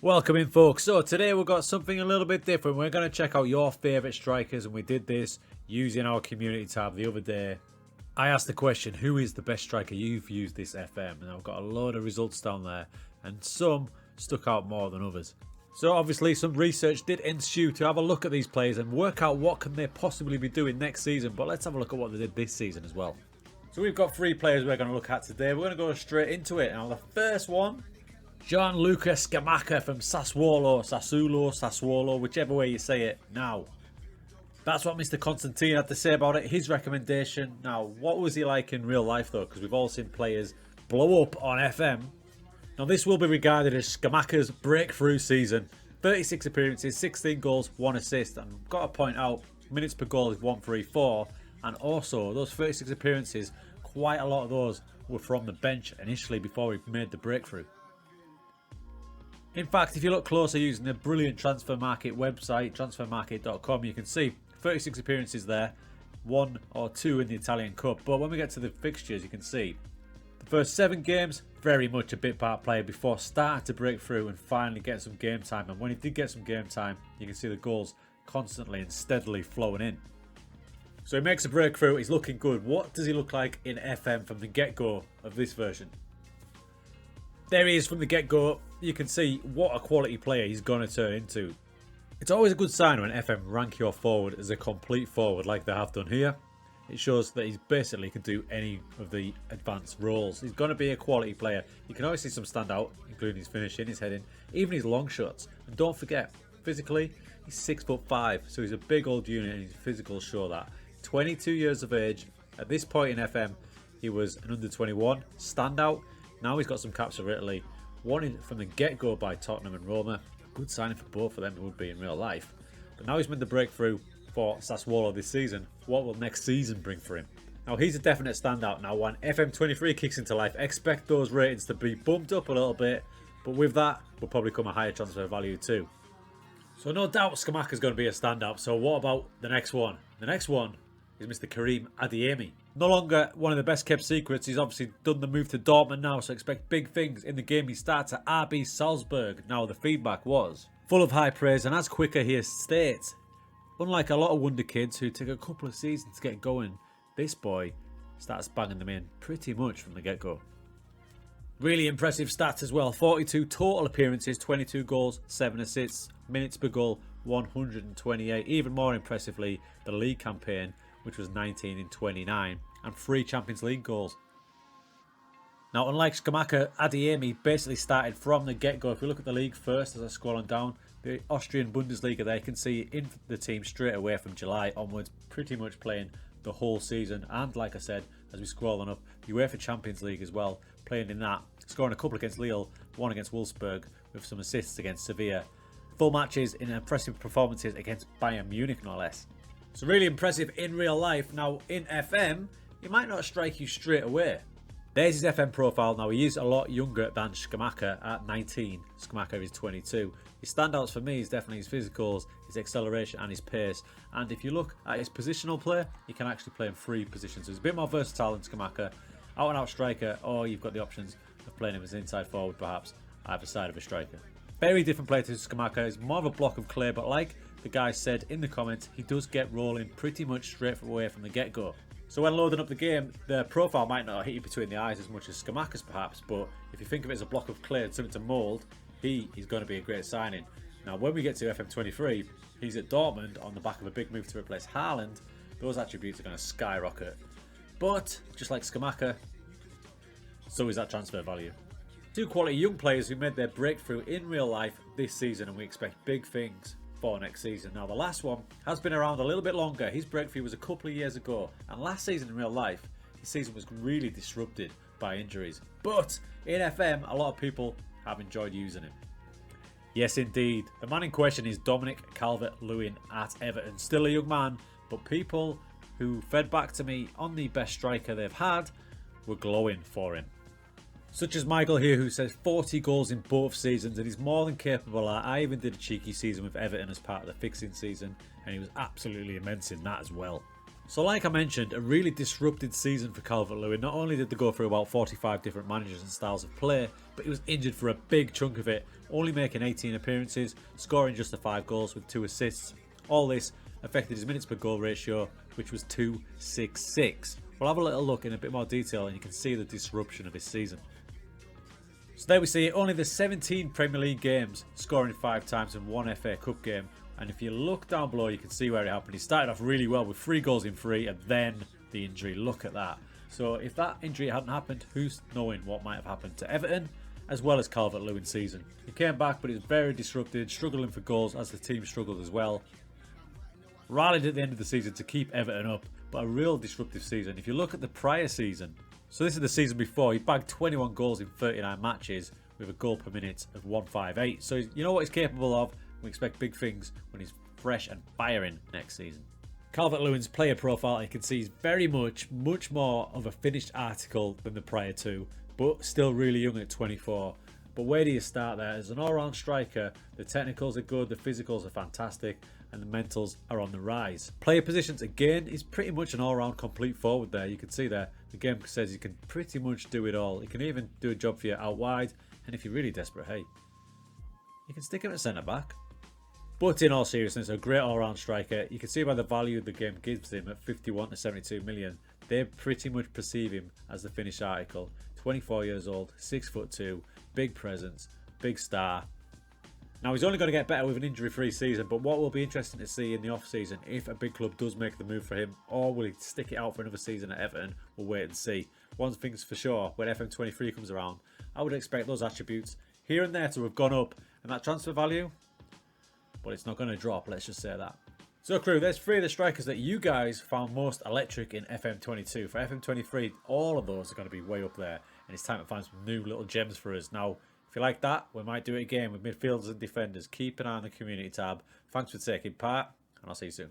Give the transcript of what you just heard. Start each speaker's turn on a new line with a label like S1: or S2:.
S1: Welcome in, folks. So today we've got something a little bit different. We're going to check out your favourite strikers, and we did this using our community tab the other day. I asked the question, who is the best striker you've used this FM? And I've got a load of results down there, and some stuck out more than others. So obviously some research did ensue to have a look at these players and work out what can they possibly be doing next season. But let's have a look at what they did this season as well. So we've got 3 players we're going to look at today. We're going to go straight into it. Now the first one, Gianluca Scamacca from Sassuolo, whichever way you say it. Now, that's what Mr. Constantine had to say about it, his recommendation. Now, what was he like in real life though? Because we've all seen players blow up on FM. Now, this will be regarded as Scamacca's breakthrough season. 36 appearances, 16 goals, 1 assist. And I've got to point out, minutes per goal is 134. And also, those 36 appearances, quite a lot of those were from the bench initially before he made the breakthrough. In fact, if you look closer using the brilliant transfer market website, transfermarket.com, you can see 36 appearances there, 1 or 2 in the Italian Cup. But when we get to the fixtures, you can see the first 7 games, very much a bit part player before starting to break through and finally get some game time. And when he did get some game time, you can see the goals constantly and steadily flowing in. So he makes a breakthrough, he's looking good. What does he look like in FM from the get-go of this version? There he is from the get-go. You can see what a quality player he's going to turn into. It's always a good sign when FM rank your forward as a complete forward like they have done here. It shows that he's basically can do any of the advanced roles. He's going to be a quality player. You can always see some stand out, including his finishing, his heading, even his long shots. And don't forget, physically, he's 6'5", so he's a big old unit and his physicals show that. 22 years of age. At this point in FM, he was an under-21 standout. Now he's got some caps for Italy. One from the get-go by Tottenham and Roma. Good signing for both of them, it would be in real life. But now he's made the breakthrough for Sassuolo this season. What will next season bring for him? Now he's a definite standout. Now when FM23 kicks into life, expect those ratings to be bumped up a little bit. But with that, will probably come a higher transfer value too. So no doubt Scamacca's going to be a standout. So what about the next one? The next one is Mr. Karim Adeyemi. No longer one of the best kept secrets. He's obviously done the move to Dortmund now, so expect big things in the game he starts at RB Salzburg. Now the feedback was full of high praise, and as quicker he states, unlike a lot of wonder kids who take a couple of seasons to get going, this boy starts banging them in pretty much from the get-go. Really impressive stats as well. 42 total appearances, 22 goals, 7 assists, minutes per goal 128. Even more impressively, the league campaign, which was 19 in 29, and 3 Champions League goals. Now, unlike Scamacca, Adeyemi basically started from the get-go. If we look at the league first, as I scroll on down, the Austrian Bundesliga there, you can see in the team straight away from July onwards, pretty much playing the whole season. And like I said, as we scroll on up, the UEFA Champions League as well, playing in that, scoring a couple against Lille, 1 against Wolfsburg, with some assists against Sevilla. Full matches in impressive performances against Bayern Munich, no less. So really impressive in real life. Now in FM, he might not strike you straight away. There's his FM profile. Now he is a lot younger than Scamacca at 19. Scamacca is 22. His standouts for me is definitely his physicals, his acceleration and his pace. And if you look at his positional play, he can actually play in 3 positions. So he's a bit more versatile than Scamacca. Out and out striker, or you've got the options of playing him as an inside forward perhaps, either side of a striker. Very different player to Scamacca. He's more of a block of clay, but like the guy said in the comments, he does get rolling pretty much straight away from the get-go. So when loading up the game, the profile might not hit you between the eyes as much as Scamacca's perhaps, but if you think of it as a block of clay and something to mould, he's going to be a great signing. Now when we get to FM23, he's at Dortmund on the back of a big move to replace Haaland. Those attributes are going to skyrocket. But just like Scamacca, so is that transfer value. 2 quality young players who made their breakthrough in real life this season, and we expect big things for next season. Now the last one has been around a little bit longer. His breakthrough was a couple of years ago, and last season in real life, his season was really disrupted by injuries. But in FM, a lot of people have enjoyed using him. Yes indeed, the man in question is Dominic Calvert-Lewin at Everton. Still a young man, but people who fed back to me on the best striker they've had were glowing for him. Such as Michael here, who says 40 goals in both seasons, and he's more than capable. I even did a cheeky season with Everton as part of the fixing season, and he was absolutely immense in that as well. So like I mentioned, a really disrupted season for Calvert-Lewin. Not only did they go through about 45 different managers and styles of play, but he was injured for a big chunk of it, only making 18 appearances, scoring just the 5 goals with 2 assists. All this affected his minutes per goal ratio, which was 2.66. We'll have a little look in a bit more detail and you can see the disruption of his season. So there we see it, only the 17 Premier League games, scoring 5 times in 1 FA Cup game. And if you look down below, you can see where it happened. He started off really well with 3 goals in 3 and then the injury. Look at that. So if that injury hadn't happened, who's knowing what might have happened to Everton as well as Calvert-Lewin's season. He came back, but he was very disrupted, struggling for goals as the team struggled as well. Rallied at the end of the season to keep Everton up, but a real disruptive season. If you look at the prior season, so this is the season before, he bagged 21 goals in 39 matches with a goal per minute of 1.58. So you know what he's capable of. We expect big things when he's fresh and firing next season. Calvert-Lewin's player profile, you can see, is very much more of a finished article than the prior two, but still really young at 24. But where do you start there? As an all-round striker, the technicals are good, the physicals are fantastic, and the mentals are on the rise. Player positions, again, is pretty much an all-round complete forward there. You can see there, the game says he can pretty much do it all. He can even do a job for you out wide, and if you're really desperate, hey, you can stick him at centre-back. But in all seriousness, a great all-round striker. You can see by the value the game gives him at 51 to 72 million. They pretty much perceive him as the finished article. 24 years old, 6'2", big presence, big star. Now he's only going to get better with an injury-free season, but what will be interesting to see in the off-season, if a big club does make the move for him, or will he stick it out for another season at Everton, we'll wait and see. One thing's for sure, when FM23 comes around, I would expect those attributes here and there to have gone up, and that transfer value, but it's not going to drop, let's just say that. So crew, there's 3 of the strikers that you guys found most electric in FM22. For FM23, all of those are going to be way up there, and it's time to find some new little gems for us. Now, if you like that, we might do it again with midfielders and defenders. Keep an eye on the community tab. Thanks for taking part, and I'll see you soon.